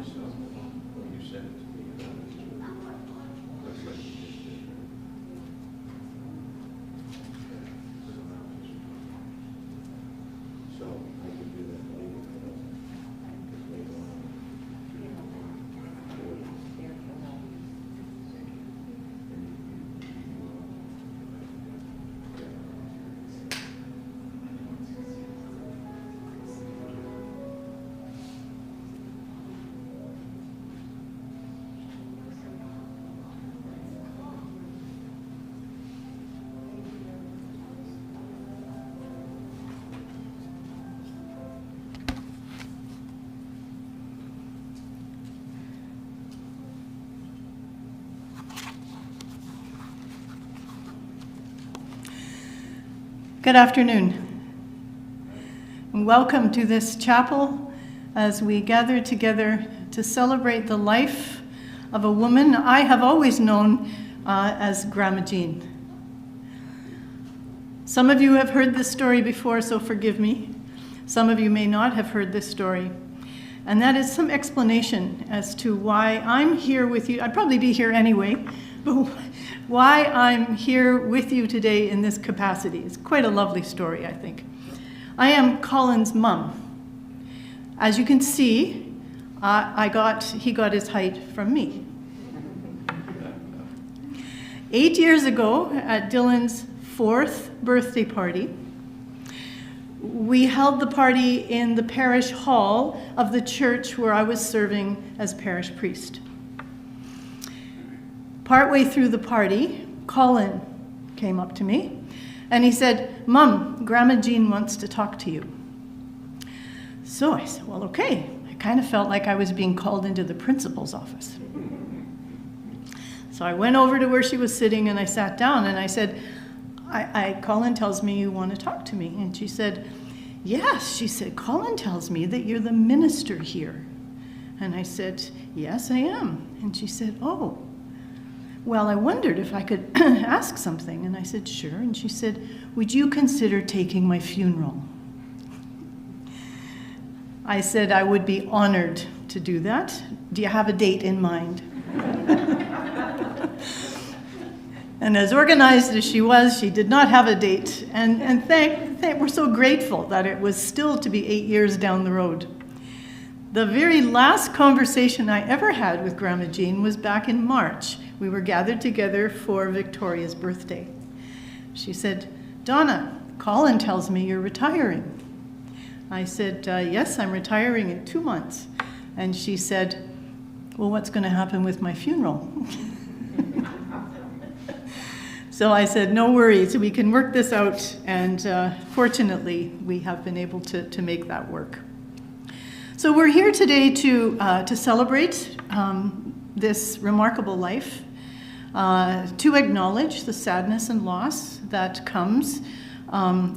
You sent it to me. Looks like you just did. So I could do that later. Just later on. Good afternoon, and welcome to this chapel as we gather together to celebrate the life of a woman I have always known as Grandma Jean. Some of you have heard this story before, so forgive me. Some of you may not have heard this story. And that is some explanation as to why I'm here with you. I'd probably be here anyway, but why I'm here with you today in this capacity. It's quite a lovely story, I think. I am Colin's mum. As you can see, he got his height from me. 8 years ago, at Dylan's 4th birthday party, we held the party in the parish hall of the church where I was serving as parish priest. Partway through the party, Colin came up to me and he said, "Mum, Grandma Jean wants to talk to you." So I said, well, okay. I kind of felt like I was being called into the principal's office. So I went over to where she was sitting and I sat down and I said, Colin tells me you want to talk to me. And she said, yes. She said, Colin tells me that you're the minister here. And I said, yes, I am. And she said, oh. Well, I wondered if I could ask something. And I said, sure. And she said, would you consider taking my funeral? I said, I would be honored to do that. Do you have a date in mind? And as organized as she was, she did not have a date. And we're so grateful that it was still to be 8 years down the road. The very last conversation I ever had with Grandma Jean was back in March. We were gathered together for Victoria's birthday. She said, Donna, Colin tells me you're retiring. I said, yes, I'm retiring in 2 months. And she said, well, what's going to happen with my funeral? So I said, no worries, we can work this out. And fortunately, we have been able to make that work. So we're here today to celebrate this remarkable life, to acknowledge the sadness and loss that comes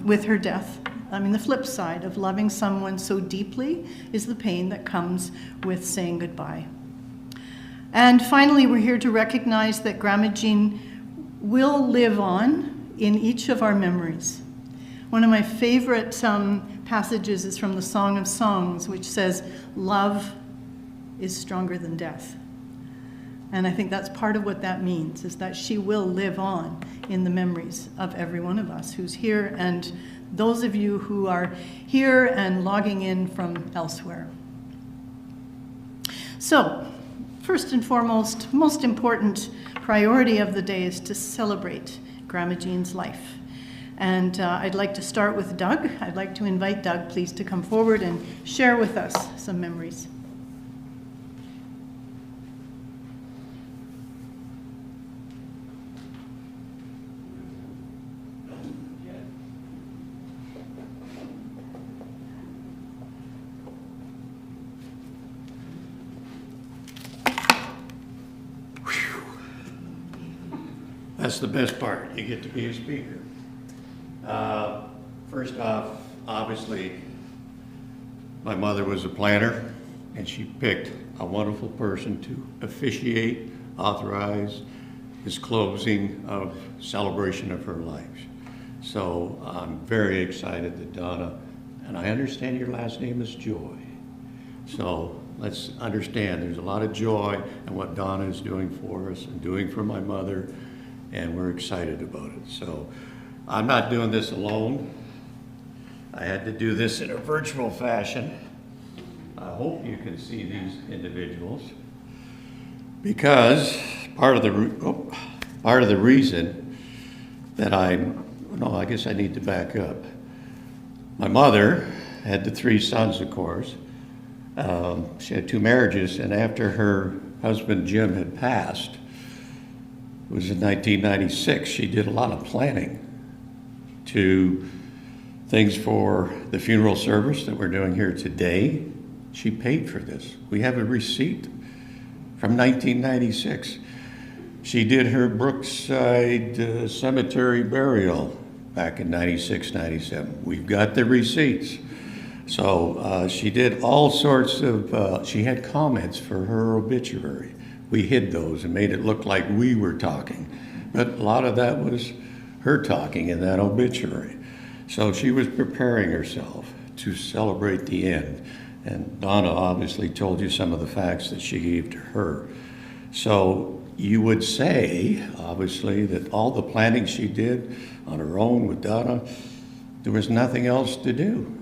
with her death. I mean, the flip side of loving someone so deeply is the pain that comes with saying goodbye. And finally, we're here to recognize that Grandma Jean will live on in each of our memories. One of my favorite passages is from the Song of Songs, which says, love is stronger than death. And I think that's part of what that means, is that she will live on in the memories of every one of us who's here, and those of you who are here and logging in from elsewhere. So, first and foremost, most important priority of the day is to celebrate Grandma Jean's life. And I'd like to start with Doug. I'd like to invite Doug, please, to come forward and share with us some memories. That's the best part. You get to be a speaker. First off, obviously, my mother was a planner, and she picked a wonderful person to officiate, authorize this closing of celebration of her life. So I'm very excited that Donna, and I understand your last name is Joy. So let's understand there's a lot of joy in what Donna is doing for us and doing for my mother, and we're excited about it. So I'm not doing this alone. I had to do this in a virtual fashion. I hope you can see these individuals, because part of the reason that I guess I need to back up. My mother had the 3 sons, of course. She had 2 marriages, and after her husband Jim had passed, it was in 1996, she did a lot of planning to things for the funeral service that we're doing here today. She paid for this. We have a receipt from 1996. She did her Brookside Cemetery burial back in 96, 97. We've got the receipts. So she did all sorts of, she had comments for her obituary. We hid those and made it look like we were talking. But a lot of that was her talking in that obituary. So she was preparing herself to celebrate the end. And Donna obviously told you some of the facts that she gave to her. So you would say, obviously, that all the planning she did on her own with Donna, there was nothing else to do.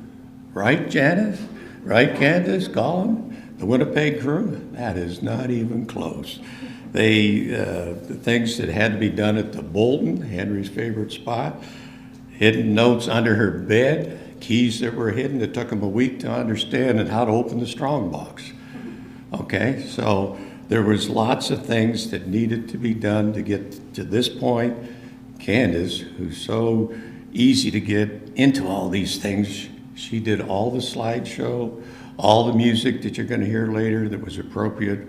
Right, Janice? Right, Candace? Colin? The Winnipeg crew? That is not even close. The things that had to be done at the Bolton, Henry's favorite spot, hidden notes under her bed, keys that were hidden that took them a week to understand, and how to open the strong box. Okay, so there was lots of things that needed to be done to get to this point. Candace, who's so easy to get into all these things, she did all the slideshow, all the music that you're going to hear later that was appropriate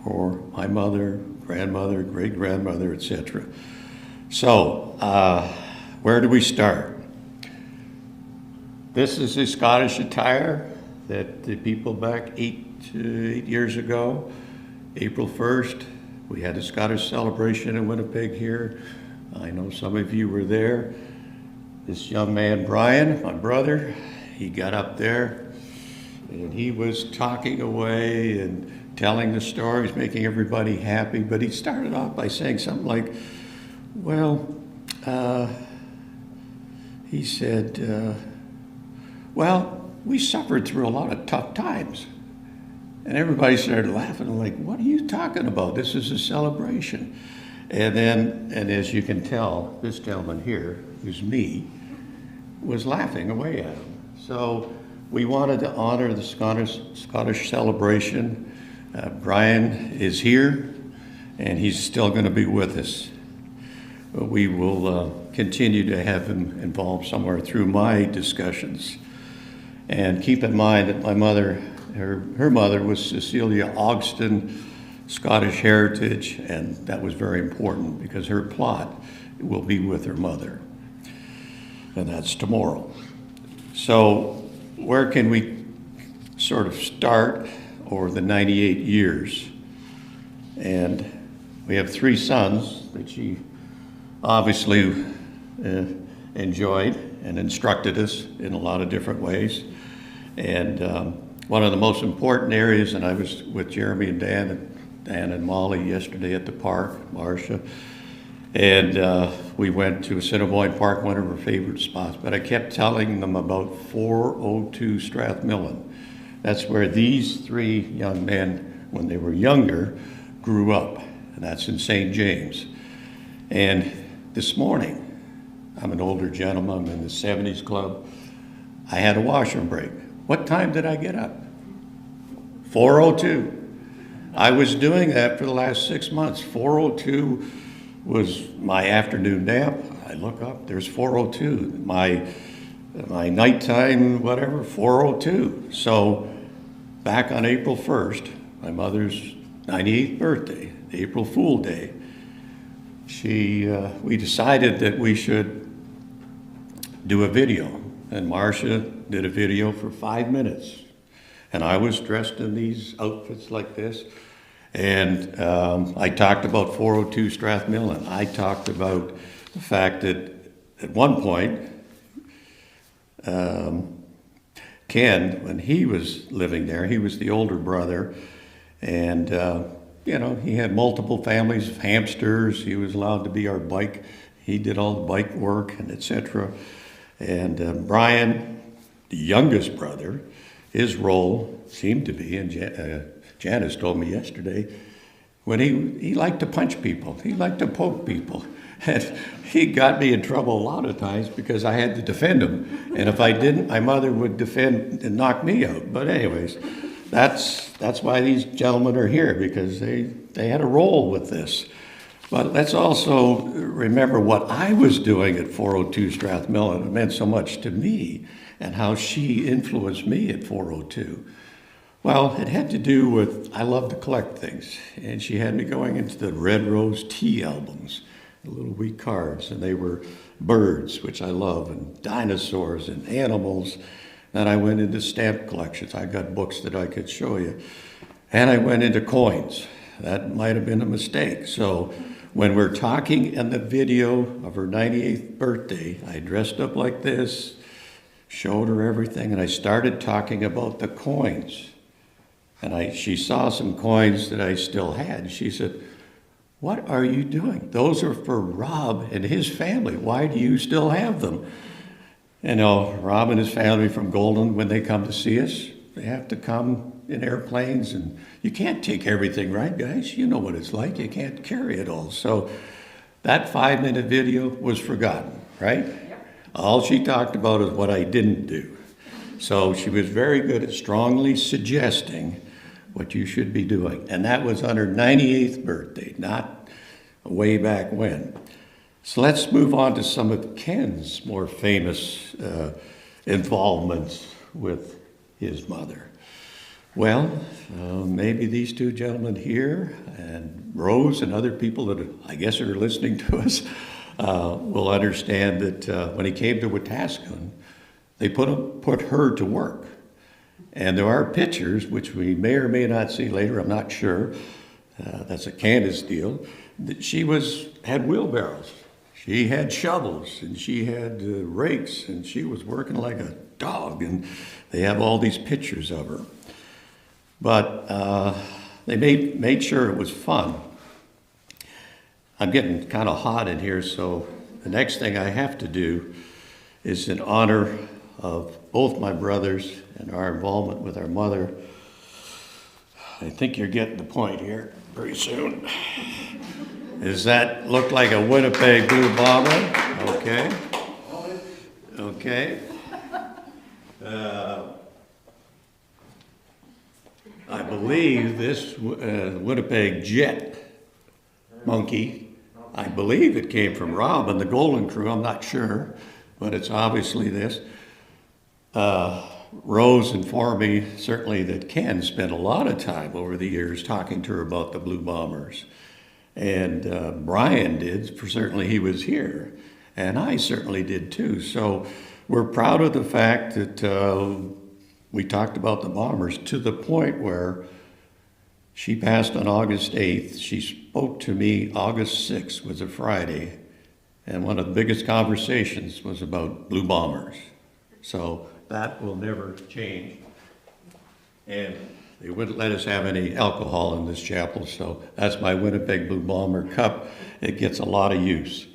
for my mother, grandmother, great-grandmother, etc. So, where do we start? This is the Scottish attire that the people back 8 years ago, April 1st, we had a Scottish celebration in Winnipeg here. I know some of you were there. This young man, Brian, my brother, he got up there and he was talking away and telling the stories, making everybody happy. But he started off by saying something like, well, he said, well, we suffered through a lot of tough times. And everybody started laughing. I'm like, what are you talking about? This is a celebration. And then, and as you can tell, this gentleman here, who's me, was laughing away at him. So we wanted to honor the Scottish celebration. Brian is here, and he's still going to be with us. But we will continue to have him involved somewhere through my discussions. And keep in mind that my mother, her mother was Cecilia Ogston, Scottish heritage, and that was very important because her plot will be with her mother. And that's tomorrow. So where can we sort of start over the 98 years? And we have 3 sons that she obviously enjoyed and instructed us in a lot of different ways. And one of the most important areas, and I was with Jeremy and Dan and Molly yesterday at the park, Marcia, and we went to Assiniboine Park, one of her favorite spots, but I kept telling them about 402 Strathmillan. That's where these 3 young men, when they were younger, grew up, and that's in St. James. And this morning, I'm an older gentleman, I'm in the 70s club, I had a washroom break. What time did I get up? 4:02. I was doing that for the last 6 months. 4:02 was my afternoon nap. I look up, there's 4:02. My nighttime, whatever, 4:02. So back on April 1st, my mother's 98th birthday, April Fool Day, we decided that we should do a video. And Marcia did a video for 5 minutes. And I was dressed in these outfits like this. And I talked about 402 Strathmillan. I talked about the fact that at one point, Ken, when he was living there, he was the older brother, and he had multiple families of hamsters. He was allowed to be our bike. He did all the bike work and etc. And Brian, the youngest brother, his role seemed to be, and Janice told me yesterday, when he liked to punch people, he liked to poke people. And he got me in trouble a lot of times because I had to defend him. And if I didn't, my mother would defend and knock me out. But anyways, that's why these gentlemen are here, because they had a role with this. But let's also remember what I was doing at 402 Strathmillan. It meant so much to me, and how she influenced me at 402. Well, it had to do with, I love to collect things. And she had me going into the Red Rose tea albums, the little wee cards, and they were birds, which I love, and dinosaurs and animals. Then I went into stamp collections. I got books that I could show you. And I went into coins. That might have been a mistake. So when we're talking in the video of her 98th birthday, I dressed up like this, showed her everything, and I started talking about the coins. And she saw some coins that I still had. She said, "What are you doing? Those are for Rob and his family. Why do you still have them?" Rob and his family from Golden, when they come to see us, they have to come in airplanes, and you can't take everything, right, guys? You know what it's like. You can't carry it all. So that 5-minute video was forgotten, right? Yep. All she talked about is what I didn't do. So she was very good at strongly suggesting what you should be doing. And that was on her 98th birthday, not way back when. So let's move on to some of Ken's more famous involvements with his mother. Well, maybe these two gentlemen here, and Rose and other people that I guess are listening to us, will understand that when he came to Wetaskiwin, they put her to work. And there are pictures, which we may or may not see later, I'm not sure. That's a Candace deal. That she had wheelbarrows. She had shovels, and she had rakes, and she was working like a dog. And they have all these pictures of her. But they made sure it was fun. I'm getting kind of hot in here, so the next thing I have to do is in honor of both my brothers and our involvement with our mother. I think you're getting the point here pretty soon. Does that look like a Winnipeg Blue Bomber? Okay. Okay. I believe this Winnipeg Jet monkey, I believe it came from Rob and the Golden Crew, I'm not sure, but it's obviously this. Rose informed me certainly that Ken spent a lot of time over the years talking to her about the Blue Bombers. And Brian did, for certainly he was here. And I certainly did too. So we're proud of the fact that we talked about the Bombers to the point where she passed on August 8th. She spoke to me August 6th, was a Friday. And one of the biggest conversations was about Blue Bombers. So that will never change. And they wouldn't let us have any alcohol in this chapel, so that's my Winnipeg Blue Bomber cup. It gets a lot of use.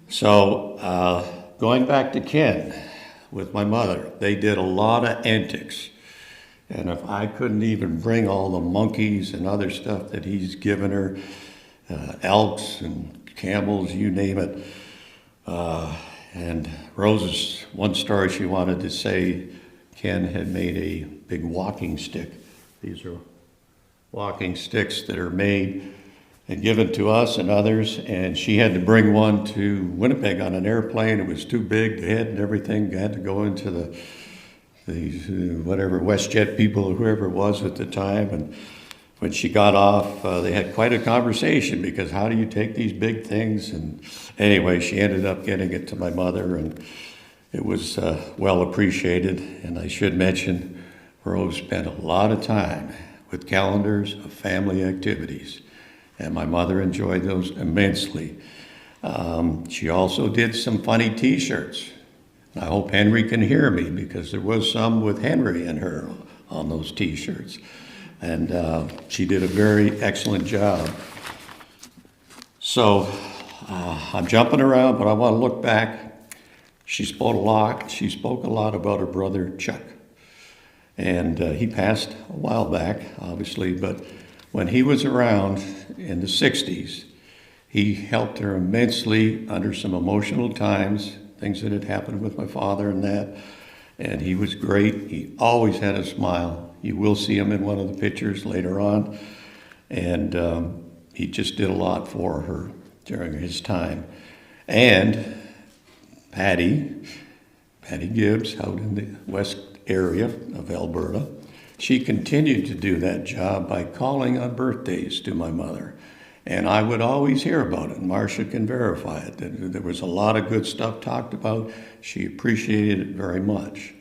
So going back to Ken with my mother, they did a lot of antics. And if I couldn't even bring all the monkeys and other stuff that he's given her, elks and camels, you name it. And Rose's one story she wanted to say, Ken had made a big walking stick. These are walking sticks that are made and given to us and others, and she had to bring one to Winnipeg on an airplane. It was too big, the head and everything had to go into the whatever WestJet people or whoever it was at the time. And when she got off, they had quite a conversation, because how do you take these big things? And anyway, she ended up getting it to my mother, and it was well appreciated. And I should mention, Rose spent a lot of time with calendars of family activities, and my mother enjoyed those immensely. She also did some funny t-shirts. I hope Henry can hear me, because there was some with Henry and her on those T-shirts. And she did a very excellent job. So I'm jumping around, but I want to look back. She spoke a lot. She spoke a lot about her brother Chuck, and he passed a while back, obviously. But when he was around in the '60s, he helped her immensely under some emotional times, things that had happened with my father and that. And he was great. He always had a smile. You will see him in one of the pictures later on. And he just did a lot for her during his time. And Patty Gibbs, out in the west area of Alberta, she continued to do that job by calling on birthdays to my mother. And I would always hear about it. Marcia can verify it. That there was a lot of good stuff talked about. She appreciated it very much.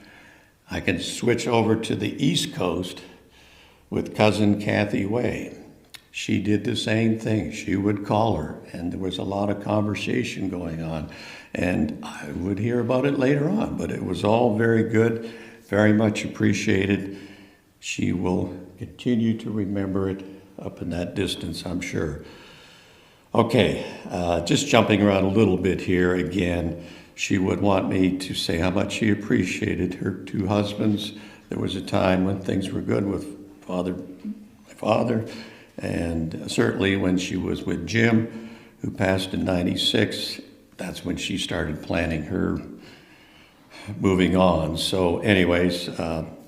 I can switch over to the East Coast with cousin Kathy Way. She did the same thing. She would call her, and there was a lot of conversation going on. And I would hear about it later on, but it was all very good, very much appreciated. She will continue to remember it up in that distance, I'm sure. Okay, just jumping around a little bit here again. She would want me to say how much she appreciated her two husbands. There was a time when things were good with my father, and certainly when she was with Jim, who passed in '96, that's when she started planning her moving on. So anyways,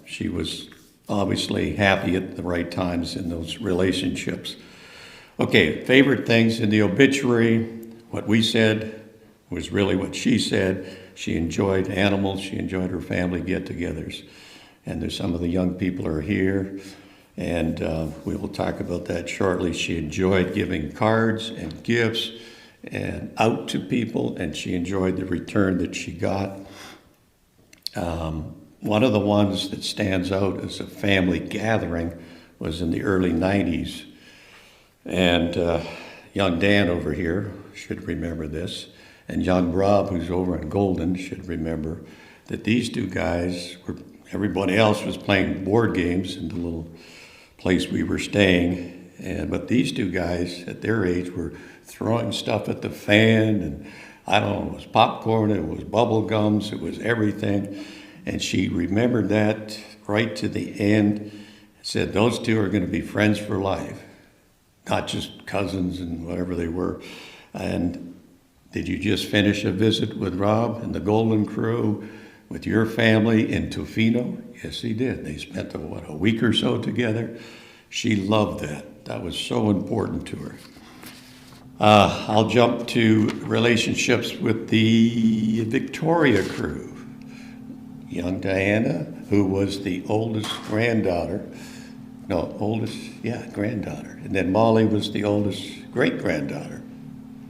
she was obviously happy at the right times in those relationships. Okay, favorite things in the obituary. What we said was really what she said. She enjoyed animals. She enjoyed her family get-togethers. And there's some of the young people are here. And we will talk about that shortly. She enjoyed giving cards and gifts and out to people, and she enjoyed the return that she got. One of the ones that stands out as a family gathering was in the early '90s. And young Dan over here should remember this, and young Rob, who's over in Golden, should remember that these two guys were, everybody else was playing board games in the little place we were staying, but these two guys at their age were throwing stuff at the fan, and I don't know, it was popcorn, it was bubble gums, it was everything. And she remembered that right to the end, said those two are going to be friends for life, not just cousins and whatever they were. And did you just finish a visit with Rob and the Golden Crew with your family in Tofino? Yes, he did. They spent a week or so together. She loved that. That was so important to her. I'll jump to relationships with the Victoria crew. Young Diana, who was the oldest granddaughter. Granddaughter. And then Molly was the oldest great-granddaughter.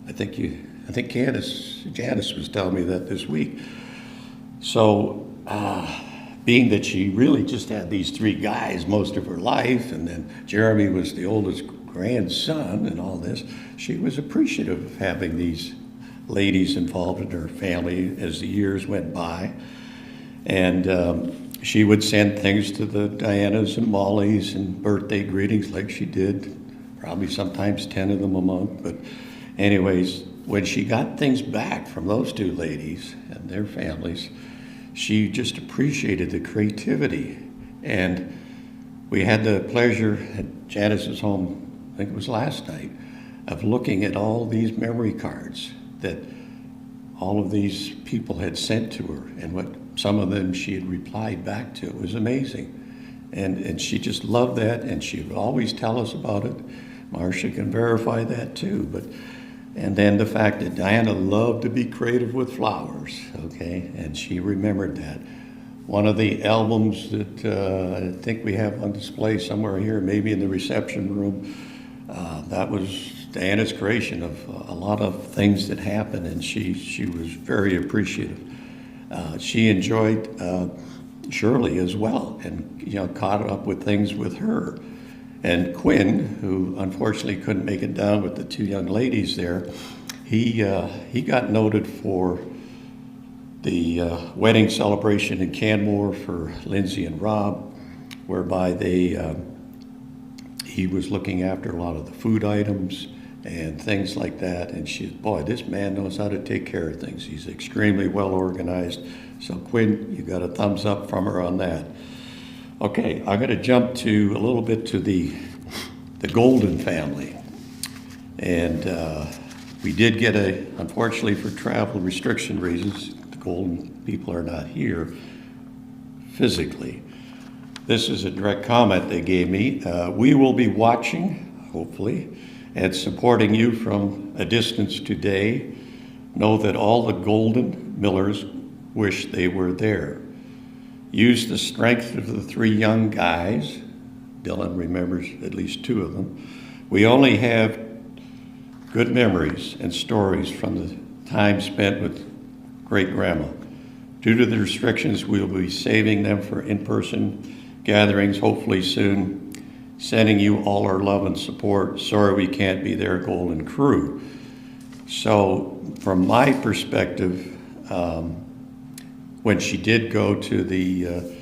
I think Janice was telling me that this week. So, being that she really just had these three guys most of her life, and then Jeremy was the oldest grandson and all this, she was appreciative of having these ladies involved in her family as the years went by. And she would send things to the Dianas and Mollys and birthday greetings like she did, probably sometimes 10 of them a month. But anyways, when she got things back from those two ladies and their families, she just appreciated the creativity. And we had the pleasure at Janice's home, I think it was last night, of looking at all these memory cards that all of these people had sent to her, and what some of them she had replied back to. It was amazing. And she just loved that, and she would always tell us about it. Marcia can verify that too. And then the fact that Diana loved to be creative with flowers, okay? And she remembered that. One of the albums that I think we have on display somewhere here, maybe in the reception room, that was Diana's creation of a lot of things that happened, and she was very appreciative. She enjoyed Shirley as well, and caught up with things with her. And Quinn, who unfortunately couldn't make it down with the two young ladies there, he got noted for the wedding celebration in Canmore for Lindsay and Rob, whereby he was looking after a lot of the food items and things like that. And boy, this man knows how to take care of things. He's extremely well organized. So Quinn, you got a thumbs up from her on that. Okay, I'm going to jump a little bit to the Golden family. And we did get unfortunately for travel restriction reasons, the Golden people are not here physically. This is a direct comment they gave me. We will be watching, hopefully, and supporting you from a distance today. Know that all the Golden Millers wish they were there. Use the strength of the three young guys. Dylan remembers at least two of them. We only have good memories and stories from the time spent with great-grandma. Due to the restrictions, we'll be saving them for in-person gatherings, hopefully soon. Sending you all our love and support. Sorry we can't be there, Golden Crew. So from my perspective, when she did go to the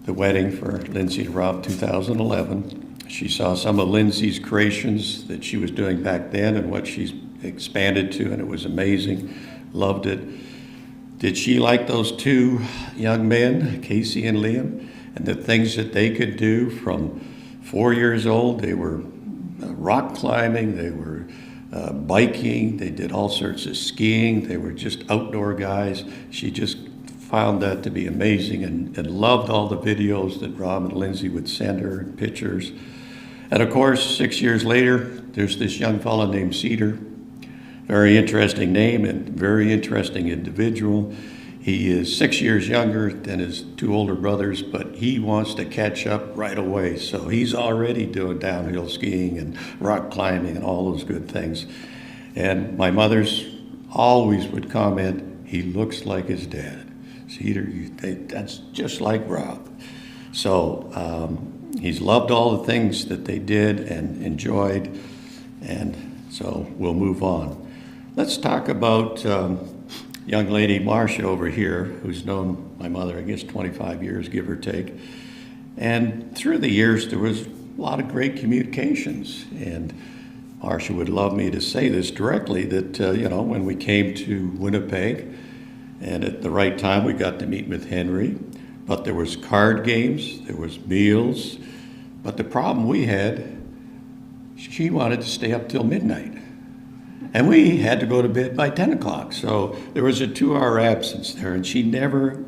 wedding for Lindsay and Rob 2011, she saw some of Lindsay's creations that she was doing back then and what she's expanded to, and it was amazing. Loved it. Did she like those two young men, Casey and Liam, and the things that they could do from 4 years old? They were rock climbing, they were biking, they did all sorts of skiing, they were just outdoor guys. She just found that to be amazing and loved all the videos that Rob and Lindsay would send her and pictures. And of course, 6 years later, there's this young fellow named Cedar. Very interesting name and very interesting individual. He is 6 years younger than his two older brothers, but he wants to catch up right away. So he's already doing downhill skiing and rock climbing and all those good things. And my mother's always would comment, he looks like his dad. Cedar, that's just like Rob. So he's loved all the things that they did and enjoyed. And so we'll move on. Let's talk about young lady Marcia over here, who's known my mother, I guess, 25 years, give or take. And through the years, there was a lot of great communications. And Marcia would love me to say this directly, that, when we came to Winnipeg, and at the right time, we got to meet with Henry. But there was card games, there was meals. But the problem we had, she wanted to stay up till midnight. And we had to go to bed by 10 o'clock. So there was a 2-hour absence there. And she never,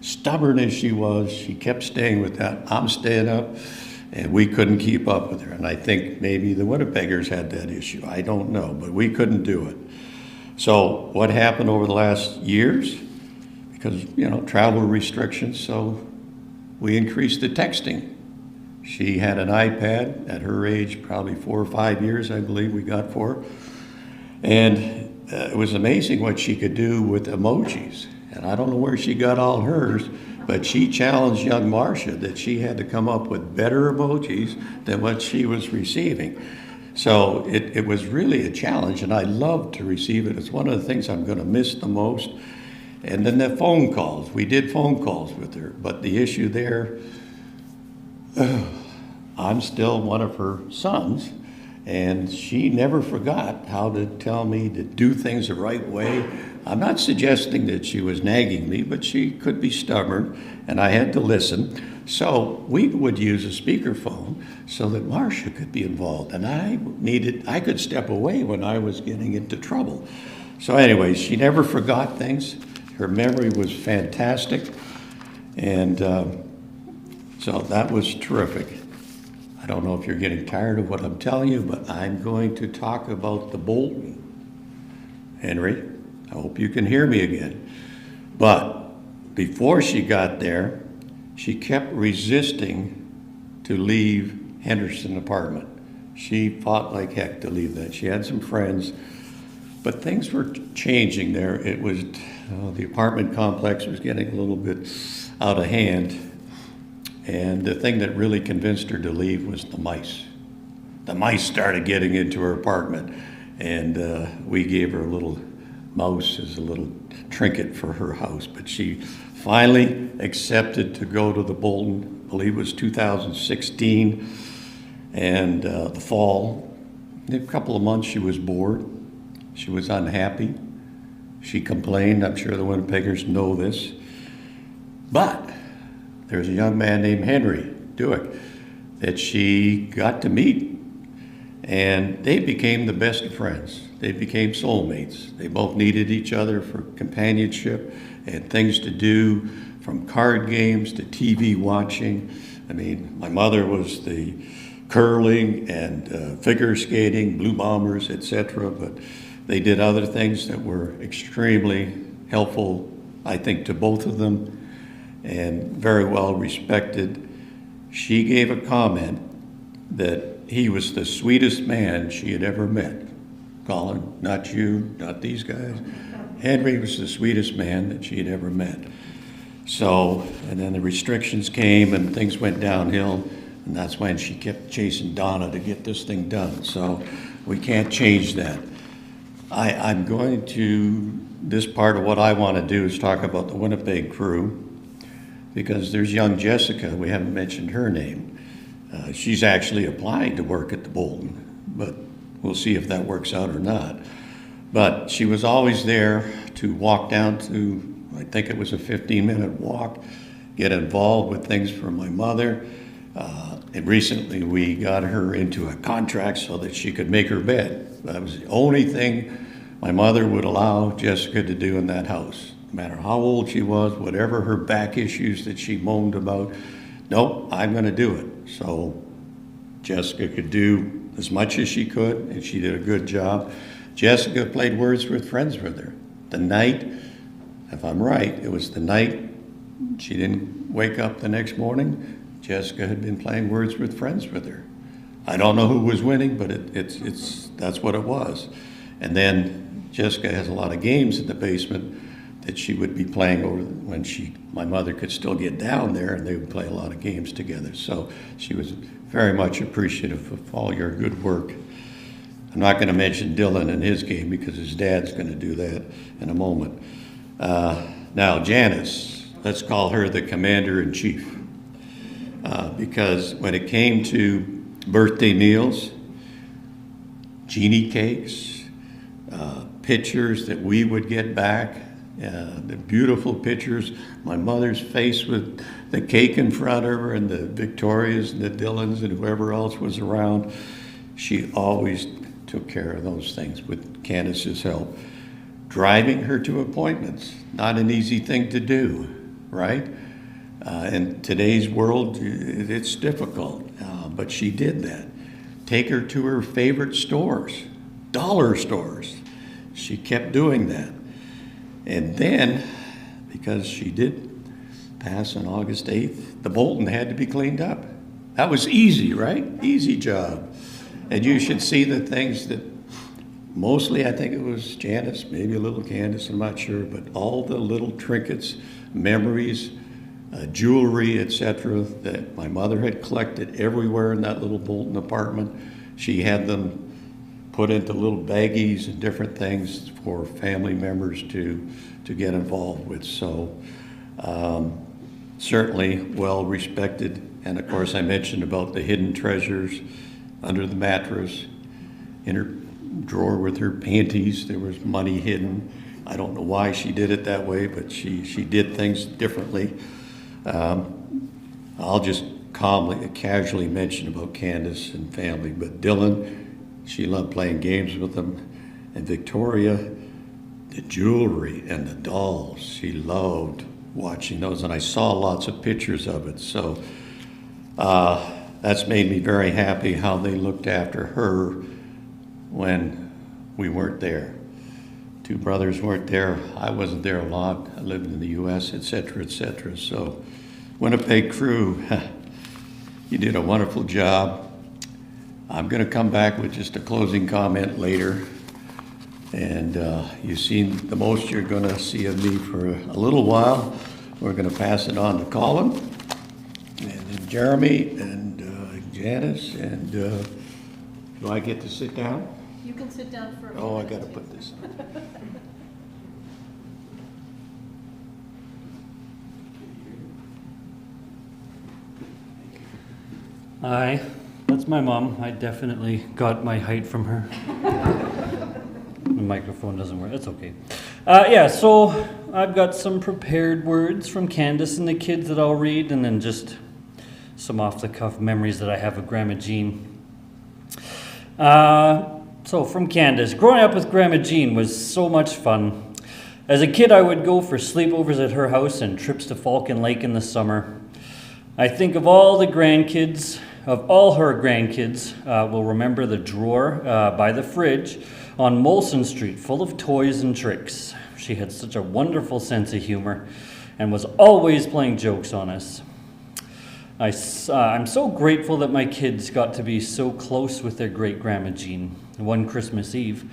stubborn as she was, she kept staying with that. I'm staying up. And we couldn't keep up with her. And I think maybe the Winnipeggers had that issue. I don't know, but we couldn't do it. So what happened over the last years? Because, travel restrictions, so we increased the texting. She had an iPad at her age, probably 4 or 5 years, I believe we got for her. And it was amazing what she could do with emojis. And I don't know where she got all hers, but she challenged young Marcia that she had to come up with better emojis than what she was receiving. So it was really a challenge, and I loved to receive it. It's one of the things I'm going to miss the most. And then the phone calls. We did phone calls with her, but the issue there, I'm still one of her sons, and she never forgot how to tell me to do things the right way. I'm not suggesting that she was nagging me, but she could be stubborn, and I had to listen. So we would use a speakerphone so that Marcia could be involved, and I could step away when I was getting into trouble. So anyways, she never forgot things. Her memory was fantastic, and so that was terrific. I don't know if you're getting tired of what I'm telling you, but I'm going to talk about the Bolton. Henry, I hope you can hear me again. But before she got there, she kept resisting to leave Henderson apartment. She fought like heck to leave that. She had some friends, but things were changing there. It was, the apartment complex was getting a little bit out of hand. And the thing that really convinced her to leave was the mice. The mice started getting into her apartment, and we gave her a little mouse as a little trinket for her house. But she finally accepted to go to the Bolton, I believe it was 2016, and the fall. In a couple of months she was bored. She was unhappy. She complained. I'm sure the Winnipeggers know this. But there's a young man named Henry Dewick that she got to meet, and they became the best of friends. They became soulmates. They both needed each other for companionship and things to do, from card games to TV watching. I mean, my mother was the curling and figure skating, Blue Bombers, etc., but they did other things that were extremely helpful, I think, to both of them, and very well respected. She gave a comment that he was the sweetest man she had ever met. Colin, not you, not these guys. Henry was the sweetest man that she had ever met. So, and then the restrictions came and things went downhill, and that's when she kept chasing Donna to get this thing done. So we can't change that. I'm going to, this part of what I want to do is talk about the Winnipeg crew, because there's young Jessica, we haven't mentioned her name. She's actually applying to work at the Bolton, but we'll see if that works out or not. But she was always there to walk down to, I think it was a 15-minute walk, get involved with things for my mother. And recently we got her into a contract so that she could make her bed. That was the only thing my mother would allow Jessica to do in that house. No matter how old she was, whatever her back issues that she moaned about, nope, I'm gonna do it. So Jessica could do as much as she could, and she did a good job. Jessica played Words with Friends with her. The night, if I'm right, it was the night she didn't wake up the next morning, Jessica had been playing Words with Friends with her. I don't know who was winning, but that's what it was. And then Jessica has a lot of games in the basement that she would be playing over when my mother could still get down there, and they would play a lot of games together. So she was very much appreciative of all your good work. I'm not going to mention Dylan and his game because his dad's going to do that in a moment. Now Janice, let's call her the commander-in-chief, because when it came to birthday meals, genie cakes, pictures that we would get back, the beautiful pictures, my mother's face with the cake in front of her and the Victorias and the Dylans and whoever else was around, she always took care of those things with Candace's help. Driving her to appointments, not an easy thing to do, right? In today's world, it's difficult, but she did that. Take her to her favorite stores, dollar stores. She kept doing that. And then, because she did pass on August 8th, the Bolton had to be cleaned up. That was easy, right? Easy job. And you should see the things that, mostly I think it was Janice, maybe a little Candace, I'm not sure, but all the little trinkets, memories, jewelry, etc., that my mother had collected everywhere in that little Bolton apartment. She had them put into little baggies and different things for family members to get involved with. So certainly well respected. And of course I mentioned about the hidden treasures under the mattress, in her drawer with her panties, there was money hidden. I don't know why she did it that way, but she did things differently. I'll just casually mention about Candace and family, but Dylan, she loved playing games with them. And Victoria, the jewelry and the dolls, she loved watching those, and I saw lots of pictures of it. So that's made me very happy how they looked after her when we weren't there. Two brothers weren't there. I wasn't there a lot. I lived in the U.S., etc., etc. So Winnipeg crew, you did a wonderful job. I'm going to come back with just a closing comment later. And you've seen the most you're going to see of me for a little while. We're going to pass it on to Colin, and then Jeremy, and Janice, and do I get to sit down? You can sit down for a minute. Oh, I got to put this on. Hi, that's my mom. I definitely got my height from her. The microphone doesn't work. That's okay. So I've got some prepared words from Candace and the kids that I'll read, and then just some off-the-cuff memories that I have of Grandma Jean. So from Candace, growing up with Grandma Jean was so much fun. As a kid, I would go for sleepovers at her house and trips to Falcon Lake in the summer. I think of all her grandkids will remember the drawer by the fridge on Molson Street, full of toys and tricks. She had such a wonderful sense of humor and was always playing jokes on us. I'm so grateful that my kids got to be so close with their great-grandma Jean. One Christmas Eve,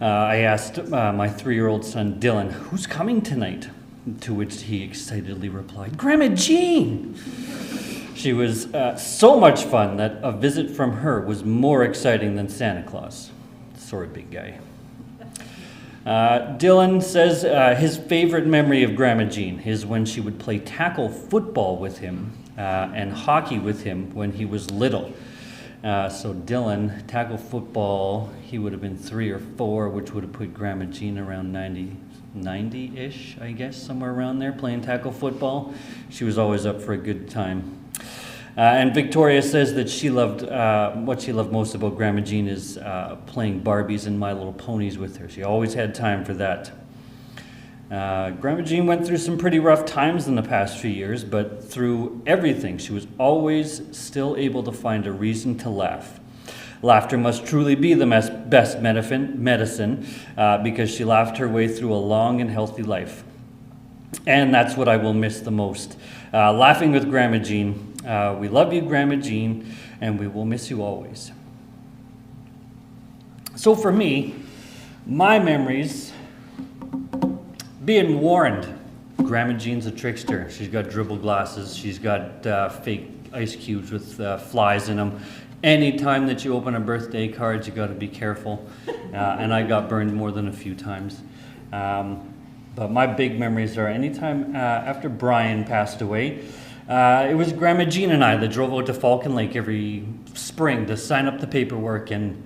I asked my 3-year-old son Dylan, "Who's coming tonight?" To which he excitedly replied, "Grandma Jean!" She was so much fun that a visit from her was more exciting than Santa Claus. Sorry, big guy. Dylan says his favorite memory of Grandma Jean is when she would play tackle football with him and hockey with him when he was little. So Dylan, tackle football, he would have been 3 or 4, which would have put Grandma Jean around 90-ish, I guess, somewhere around there, playing tackle football. She was always up for a good time. And Victoria says that what she loved most about Grandma Jean is playing Barbies and My Little Ponies with her. She always had time for that. Grandma Jean went through some pretty rough times in the past few years, but through everything, she was always still able to find a reason to laugh. Laughter must truly be the best medicine because she laughed her way through a long and healthy life. And that's what I will miss the most. Laughing with Grandma Jean. We love you, Grandma Jean, and we will miss you always. So for me, my memories, being warned, Grandma Jean's a trickster. She's got dribble glasses. She's got fake ice cubes with flies in them. Anytime that you open a birthday card, you got to be careful. And I got burned more than a few times. But my big memories are anytime after Brian passed away, it was Grandma Jean and I that drove out to Falcon Lake every spring to sign up the paperwork. And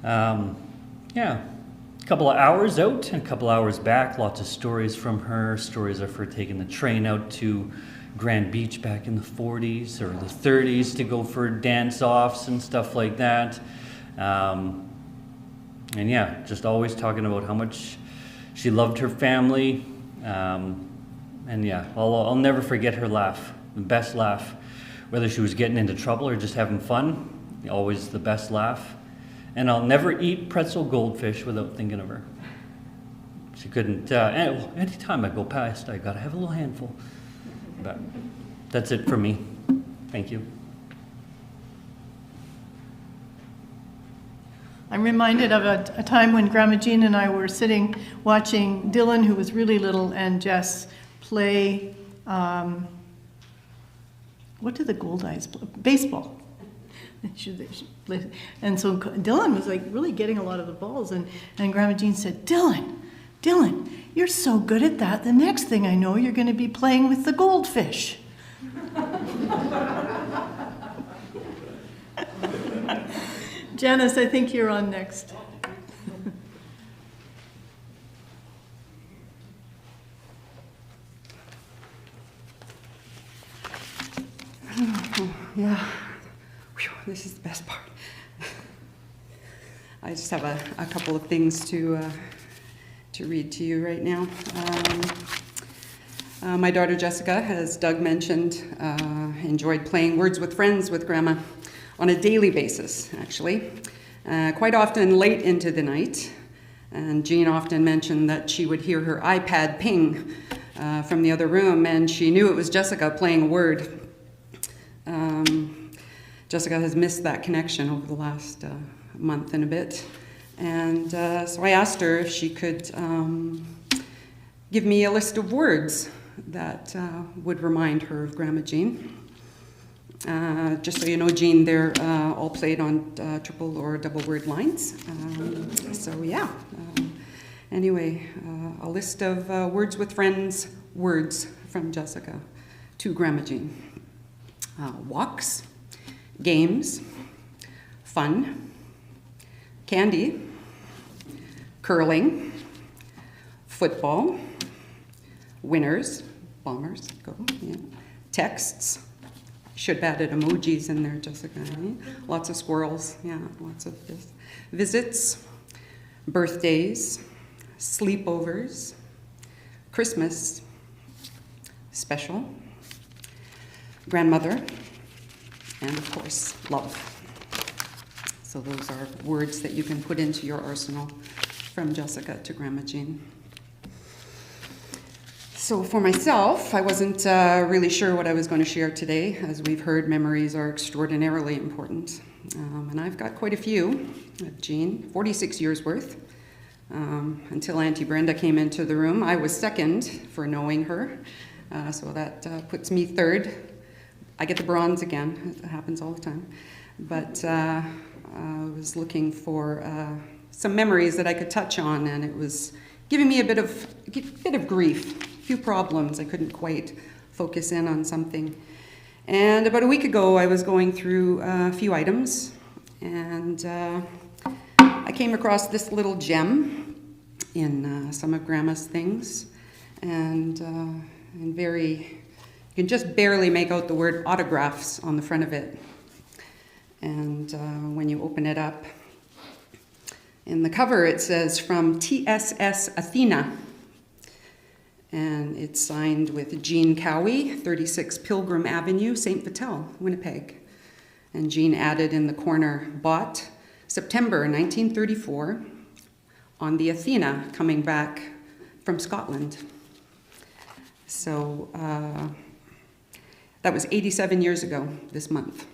a couple of hours out and a couple hours back, lots of stories from her. Stories of her taking the train out to Grand Beach back in the 40s or the 30s to go for dance-offs and stuff like that. Just always talking about how much she loved her family. I'll never forget her laugh, the best laugh. Whether she was getting into trouble or just having fun, always the best laugh. And I'll never eat pretzel goldfish without thinking of her. She couldn't, anytime I go past, I gotta have a little handful. But that's it for me. Thank you. I'm reminded of a time when Grandma Jean and I were sitting watching Dylan, who was really little, and Jess play, what did the Gold Eyes play? Baseball. And so Dylan was like really getting a lot of the balls, and Grandma Jean said, Dylan, you're so good at that. The next thing I know, you're going to be playing with the goldfish. Janice, I think you're on next. Yeah. Whew, this is the best part. I just have a couple of things to read to you right now. My daughter Jessica, as Doug mentioned, enjoyed playing Words with Friends with Grandma on a daily basis, actually, quite often late into the night. And Jean often mentioned that she would hear her iPad ping from the other room, and she knew it was Jessica playing a word. Jessica has missed that connection over the last month and a bit. And so I asked her if she could give me a list of words that would remind her of Grandma Jean. Just so you know, Jean, they're all played on triple or double word lines. Anyway, a list of Words with Friends words from Jessica to Grandma Jean. Walks, games, fun, candy, curling, football, winners, bombers, go, yeah, texts. Should have added emojis in there, Jessica. Eh? Lots of squirrels, yeah, lots of this. Visits, birthdays, sleepovers, Christmas, special, grandmother, and of course, love. So those are words that you can put into your arsenal from Jessica to Grandma Jean. So for myself, I wasn't really sure what I was going to share today. As we've heard, memories are extraordinarily important. And I've got quite a few of Jean, 46 years worth. Until Auntie Brenda came into the room, I was second for knowing her. So that puts me third. I get the bronze again. It happens all the time. But I was looking for some memories that I could touch on, and it was giving me a bit of grief, a few problems. I couldn't quite focus in on something. And about a week ago, I was going through a few items, and I came across this little gem in some of Grandma's things, and you can just barely make out the word autographs on the front of it. And when you open it up, in the cover it says, "From TSS Athena." And it's signed with Jean Cowie, 36 Pilgrim Avenue, St. Vital, Winnipeg. And Jean added in the corner, "Bought September 1934 on the Athena coming back from Scotland." So that was 87 years ago this month.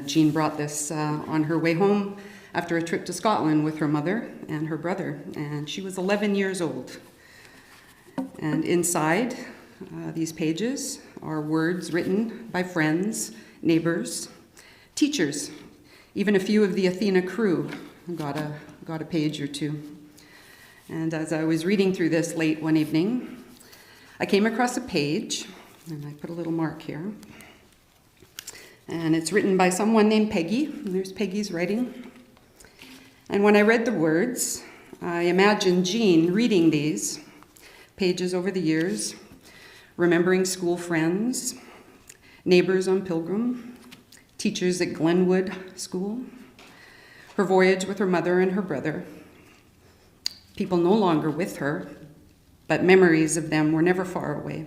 Jean brought this on her way home after a trip to Scotland with her mother and her brother, and she was 11 years old. And inside these pages are words written by friends, neighbors, teachers, even a few of the Athena crew got a page or two. And as I was reading through this late one evening, I came across a page, and I put a little mark here. And it's written by someone named Peggy. And there's Peggy's writing. And when I read the words, I imagined Jean reading these pages over the years, remembering school friends, neighbors on Pilgrim, teachers at Glenwood School, her voyage with her mother and her brother, people no longer with her, but memories of them were never far away.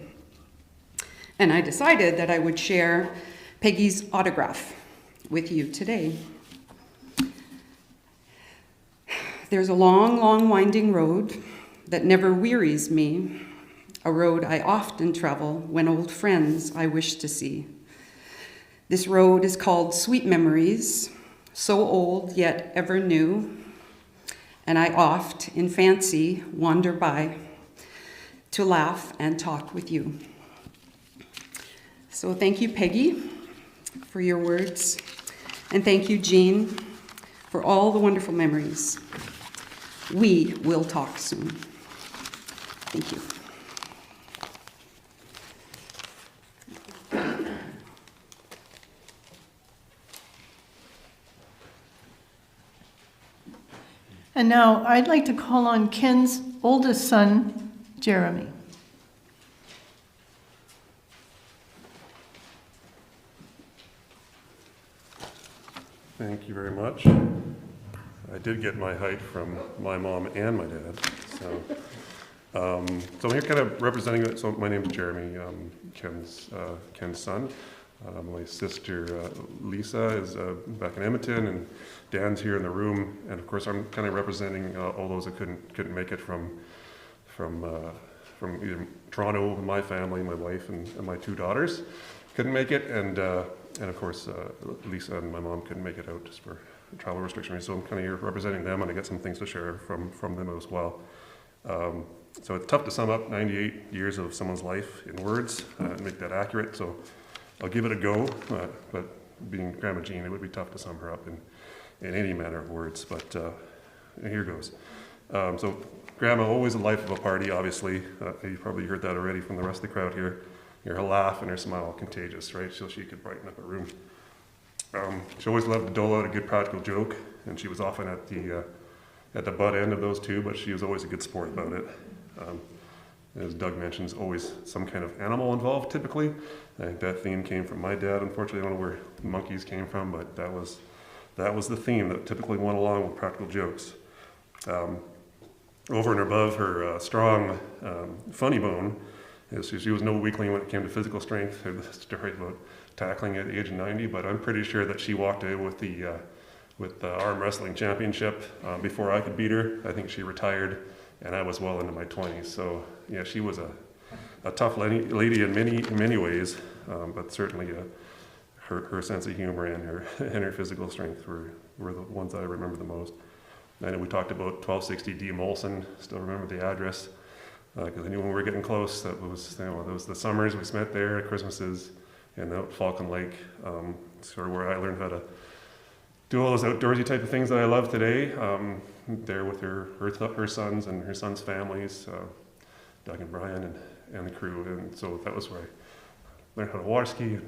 And I decided that I would share Peggy's autograph with you today. There's a long, long winding road that never wearies me, a road I often travel when old friends I wish to see. This road is called Sweet Memories, so old yet ever new, and I oft in fancy wander by to laugh and talk with you. So thank you, Peggy, for your words, and thank you, Jean, for all the wonderful memories. We will talk soon. Thank you. And now I'd like to call on Ken's oldest son, Jeremy. Thank you very much. I did get my height from my mom and my dad. So I'm here kind of representing it. So my name is Jeremy, Ken's son. My sister Lisa is back in Edmonton, and Dan's here in the room. And of course, I'm kind of representing all those that couldn't make it from either Toronto, my family, my wife, and my two daughters couldn't make it, and of course Lisa and my mom couldn't make it out just for travel restrictions. So I'm kind of here representing them, and I get some things to share from them as well. So it's tough to sum up 98 years of someone's life in words and make that accurate. So I'll give it a go, but being Grandma Jean, it would be tough to sum her up in any manner of words. But here goes. So Grandma, always a life of a party, obviously. You probably heard that already from the rest of the crowd here. Her laugh and her smile, contagious, right? So she could brighten up a room. She always loved to dole out a good practical joke, and she was often at the butt end of those two, but she was always a good sport about it. As Doug mentions, always some kind of animal involved typically. I think that theme came from my dad. Unfortunately, I don't know where monkeys came from, but that was the theme that typically went along with practical jokes. Over and above her strong funny bone, she was no weakling when it came to physical strength. There's a story about tackling at the age of 90, but I'm pretty sure that she walked away with the arm wrestling championship before I could beat her. I think she retired, and I was well into my 20s. So yeah, she was a tough lady in many ways, but certainly her sense of humor and her physical strength were the ones that I remember the most. I know we talked about 1260 D. Murrison. Still remember the address because I knew when we were getting close that was the summers we spent there, Christmases, and out Falcon Lake, sort of where I learned how to do all those outdoorsy type of things that I love today. There with her sons and her sons' families, Doug and Brian and the crew, and so that was where I learned how to water ski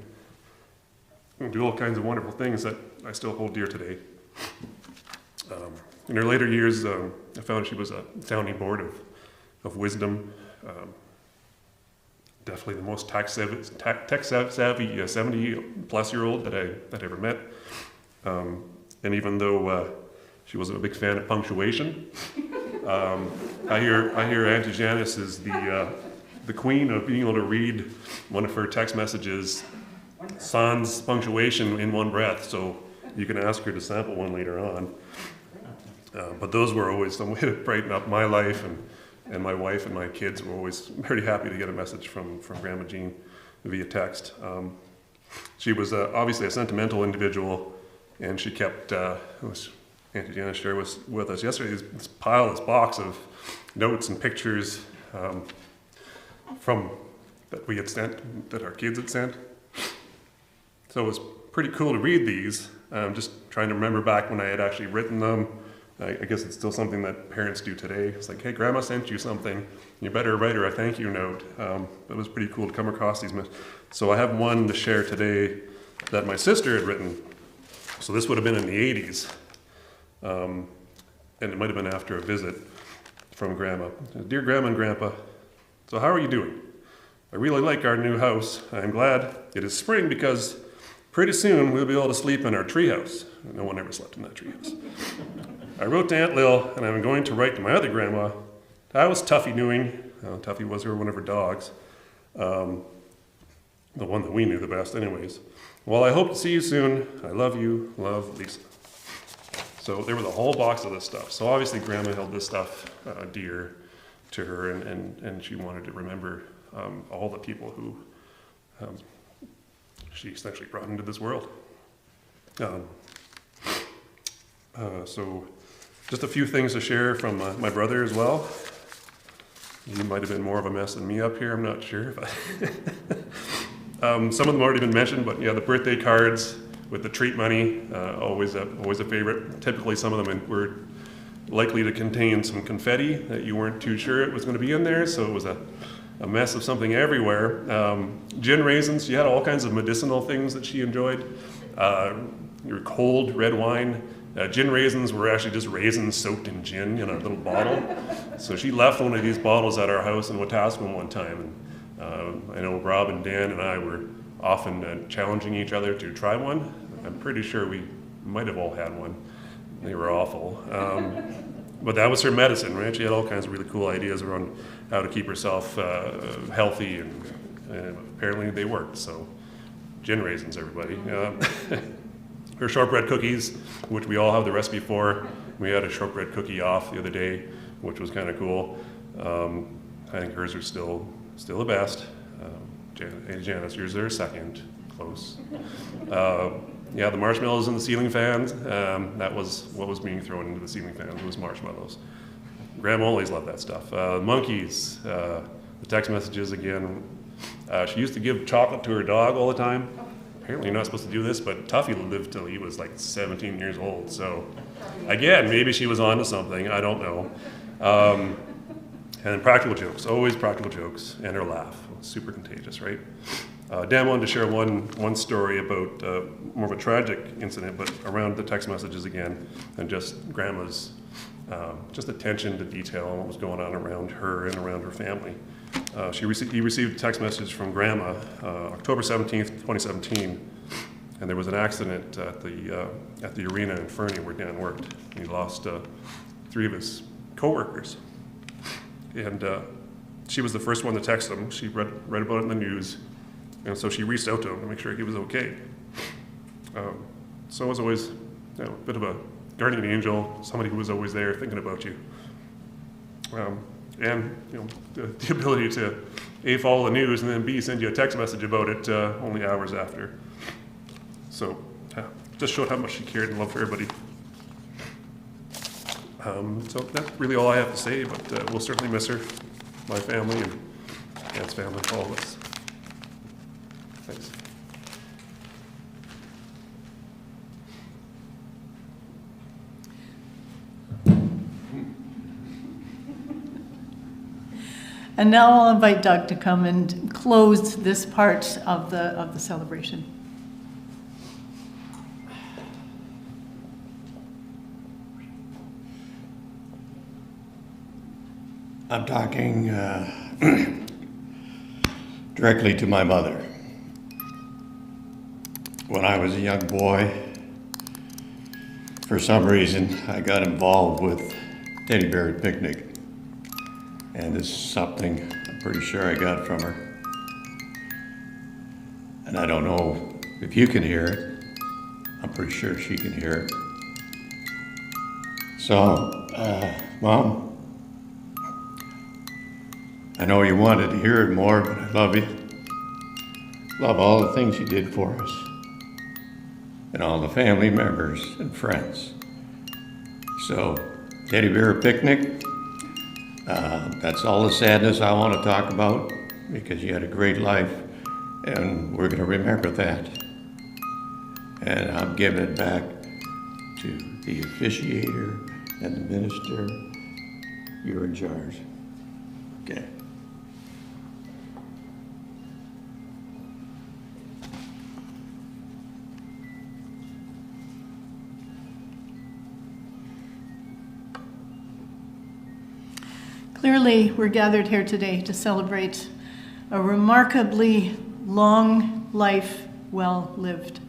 and do all kinds of wonderful things that I still hold dear today. In her later years, I found she was a sounding board of wisdom. Definitely the most tech savvy 70-plus-year-old that I ever met. And even though she wasn't a big fan of punctuation, I hear Auntie Janice is the queen of being able to read one of her text messages sans punctuation in one breath. So you can ask her to sample one later on. But those were always some way to brighten up my life, and my wife and my kids were always very happy to get a message from Grandma Jean via text. She was obviously a sentimental individual, and she kept, Auntie Janice shared with us yesterday, this box of notes and pictures that we had sent, that our kids had sent. So it was pretty cool to read these. Just trying to remember back when I had actually written them. I guess it's still something that parents do today. It's like, hey, Grandma sent you something. You better write her a thank you note. It was pretty cool to come across these. So I have one to share today that my sister had written. So this would have been in the 80s. And it might have been after a visit from Grandma. Dear Grandma and Grandpa, so how are you doing? I really like our new house. I'm glad it is spring because pretty soon we'll be able to sleep in our treehouse. No one ever slept in that treehouse. I wrote to Aunt Lil, and I'm going to write to my other grandma. How was Tuffy doing? Tuffy was one of her dogs. The one that we knew the best anyways. Well, I hope to see you soon. I love you. Love, Lisa. So there was a whole box of this stuff. So obviously Grandma held this stuff dear to her, and she wanted to remember all the people who she essentially brought into this world. So just a few things to share from my brother as well. He might have been more of a mess than me up here, I'm not sure. Some of them already been mentioned, but yeah, the birthday cards with the treat money, always a favorite. Typically some of them were likely to contain some confetti that you weren't too sure it was going to be in there, so it was a mess of something everywhere. Gin raisins, she had all kinds of medicinal things that she enjoyed. Your cold red wine. Gin raisins were actually just raisins soaked in gin in a little bottle. So she left one of these bottles at our house in Wetaskiwin one time. And I know Rob and Dan and I were often challenging each other to try one. I'm pretty sure we might have all had one. They were awful. But that was her medicine, right? She had all kinds of really cool ideas around how to keep herself healthy, and apparently they worked. So gin raisins, everybody. Her shortbread cookies, which we all have the recipe for. We had a shortbread cookie off the other day, which was kind of cool. I think hers are still the best. Janice, yours are second, close. Yeah, the marshmallows in the ceiling fans, that was what was being thrown into the ceiling fans, was marshmallows. Grandma always loved that stuff. Monkeys, the text messages again. She used to give chocolate to her dog all the time. Apparently you're not supposed to do this, but Tuffy lived till he was like 17 years old. So again, maybe she was onto something, I don't know. And then practical jokes, always practical jokes, and her laugh, super contagious, right? Dan wanted to share one story about more of a tragic incident, but around the text messages again, and just Grandma's just attention to detail on what was going on around her and around her family. He received a text message from Grandma October 17th, 2017, and there was an accident at the arena in Fernie where Dan worked. He lost 3 of his co-workers. And she was the first one to text him. She read about it in the news, and so she reached out to him to make sure he was okay. So it was always a bit of a guardian angel, somebody who was always there thinking about you. And the ability to A, follow the news, and then B, send you a text message about it only hours after. So just showed how much she cared and loved for everybody. So that's really all I have to say, but we'll certainly miss her, my family, and Dan's family, all of us. Thanks. And now I'll invite Doug to come and close this part of the celebration. I'm talking directly to my mother. When I was a young boy, for some reason, I got involved with Teddy Bear Picnic. And this is something I'm pretty sure I got from her. And I don't know if you can hear it. I'm pretty sure she can hear it. So, Mom, I know you wanted to hear it more, but I love you. Love all the things you did for us. And all the family members and friends. So, Teddy Bear Picnic, that's all the sadness I want to talk about, because you had a great life, and we're going to remember that. And I'm giving it back to the officiator and the minister. You're in charge. Okay. Clearly, we're gathered here today to celebrate a remarkably long life well lived.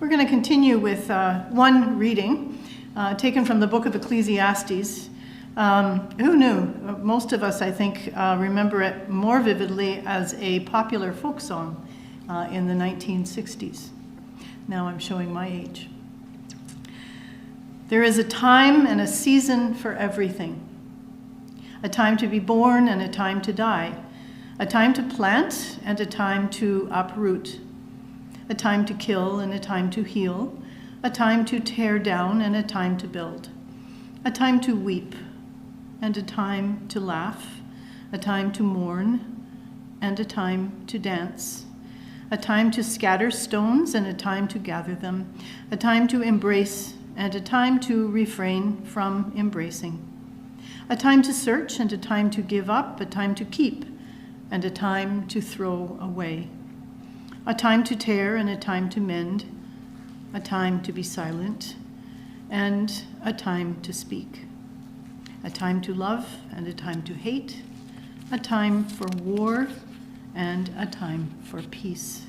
We're going to continue with one reading taken from the book of Ecclesiastes. Who knew? Most of us, I think, remember it more vividly as a popular folk song in the 1960s. Now I'm showing my age. There is a time and a season for everything. A time to be born and a time to die. A time to plant and a time to uproot. A time to kill and a time to heal. A time to tear down and a time to build. A time to weep and a time to laugh. A time to mourn and a time to dance. A time to scatter stones and a time to gather them. A time to embrace and a time to refrain from embracing. A time to search and a time to give up, a time to keep and a time to throw away. A time to tear and a time to mend, a time to be silent and a time to speak. A time to love and a time to hate, a time for war and a time for peace.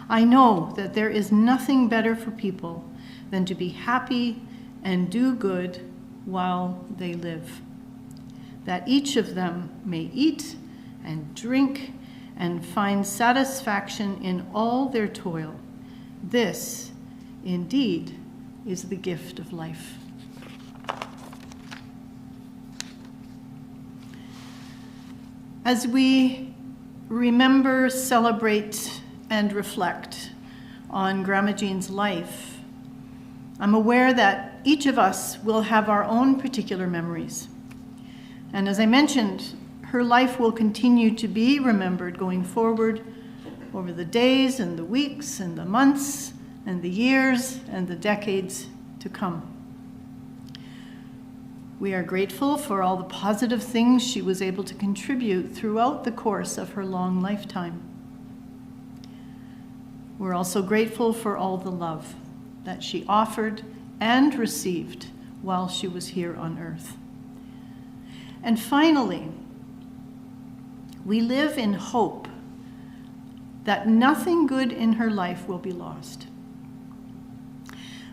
I know that there is nothing better for people than to be happy and do good while they live, that each of them may eat and drink and find satisfaction in all their toil. This, indeed, is the gift of life. As we remember, celebrate, and reflect on Grandma Jean's life, I'm aware that each of us will have our own particular memories. And as I mentioned, her life will continue to be remembered going forward over the days and the weeks and the months and the years and the decades to come. We are grateful for all the positive things she was able to contribute throughout the course of her long lifetime. We're also grateful for all the love that she offered and received while she was here on earth. And finally, we live in hope that nothing good in her life will be lost,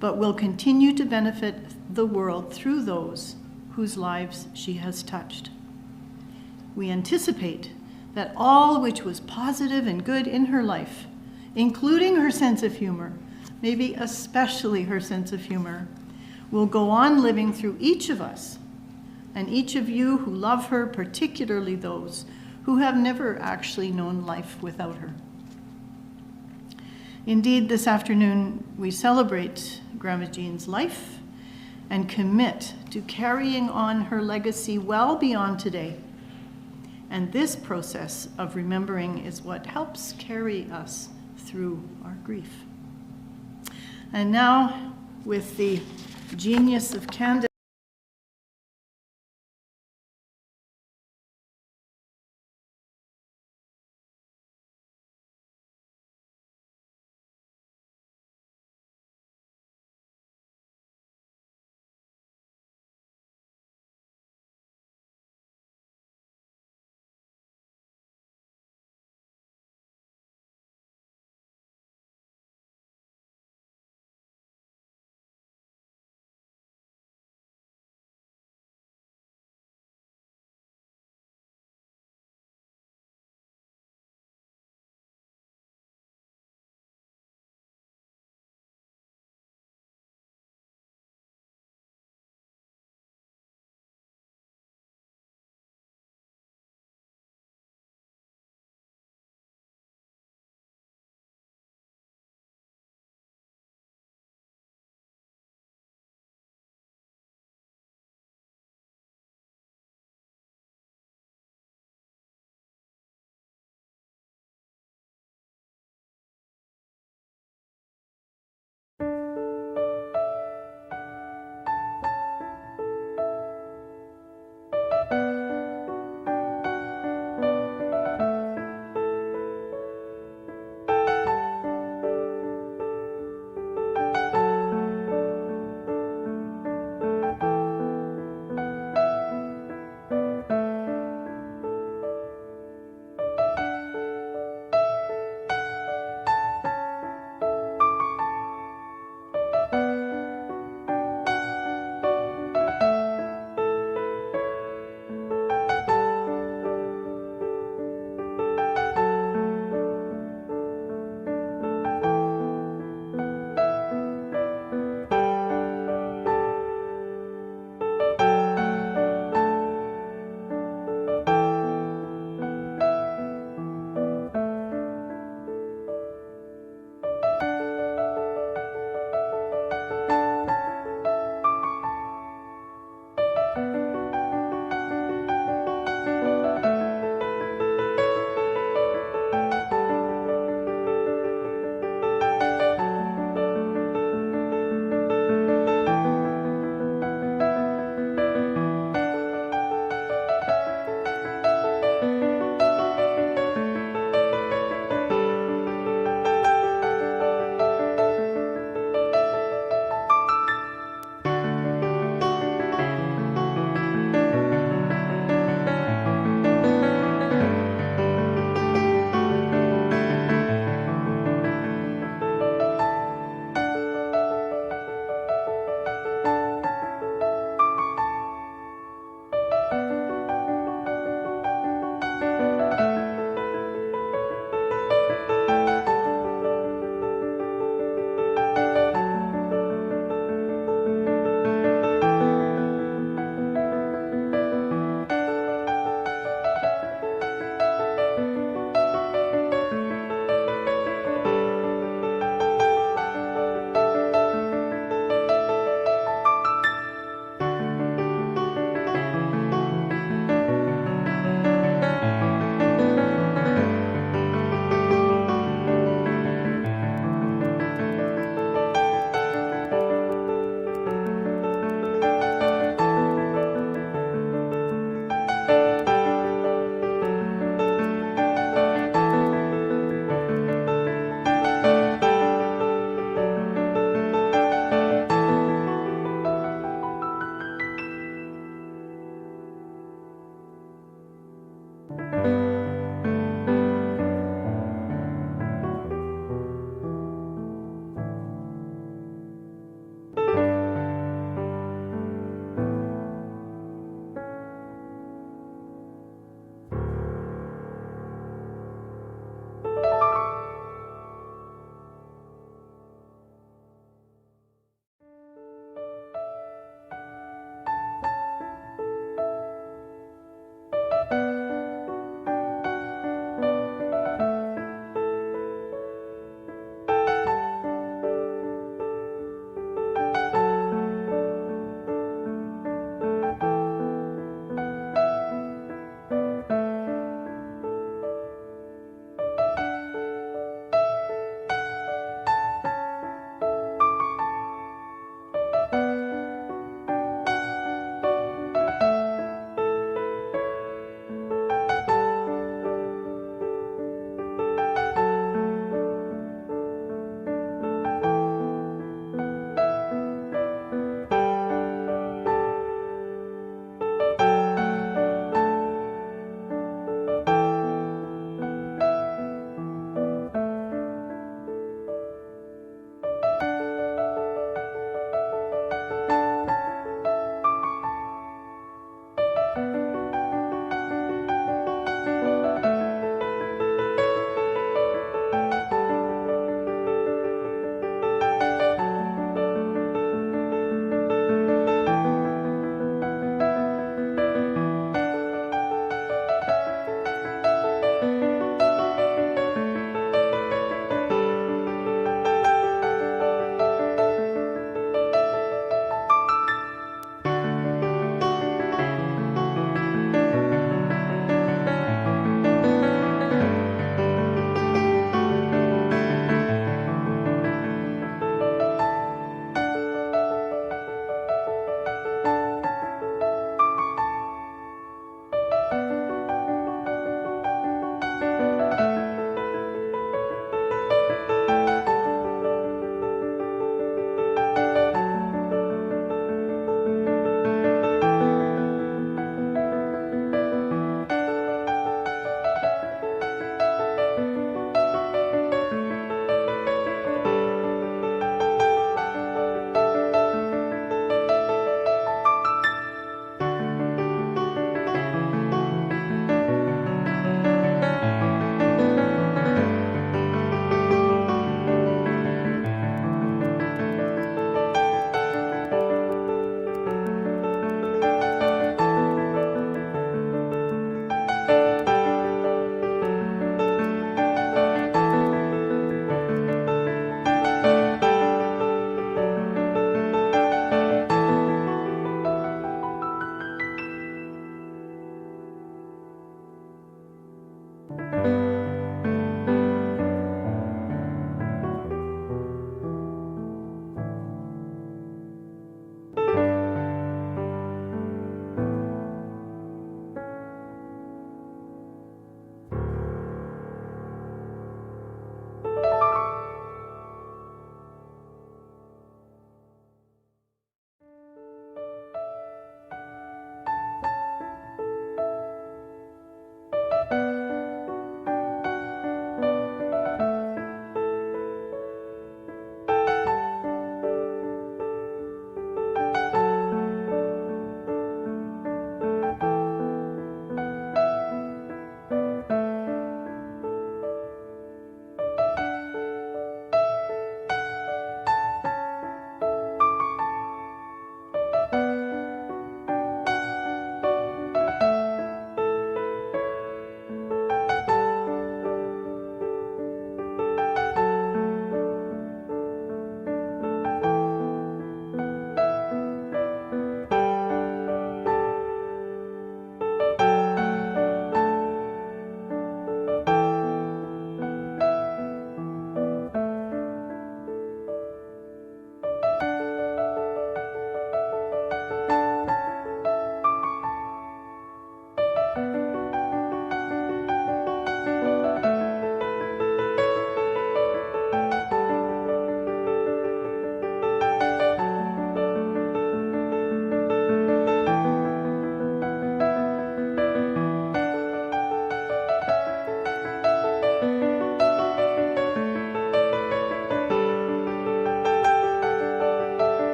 but will continue to benefit the world through those whose lives she has touched. We anticipate that all which was positive and good in her life, including her sense of humor, maybe especially her sense of humor, will go on living through each of us and each of you who love her, particularly those who have never actually known life without her. Indeed, this afternoon we celebrate Grandma Jean's life and commit to carrying on her legacy well beyond today. And this process of remembering is what helps carry us through our grief. And now, with the genius of Canada,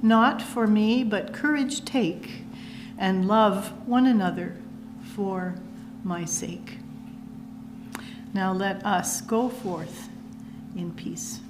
not for me, but courage take, and love one another for my sake. Now let us go forth in peace.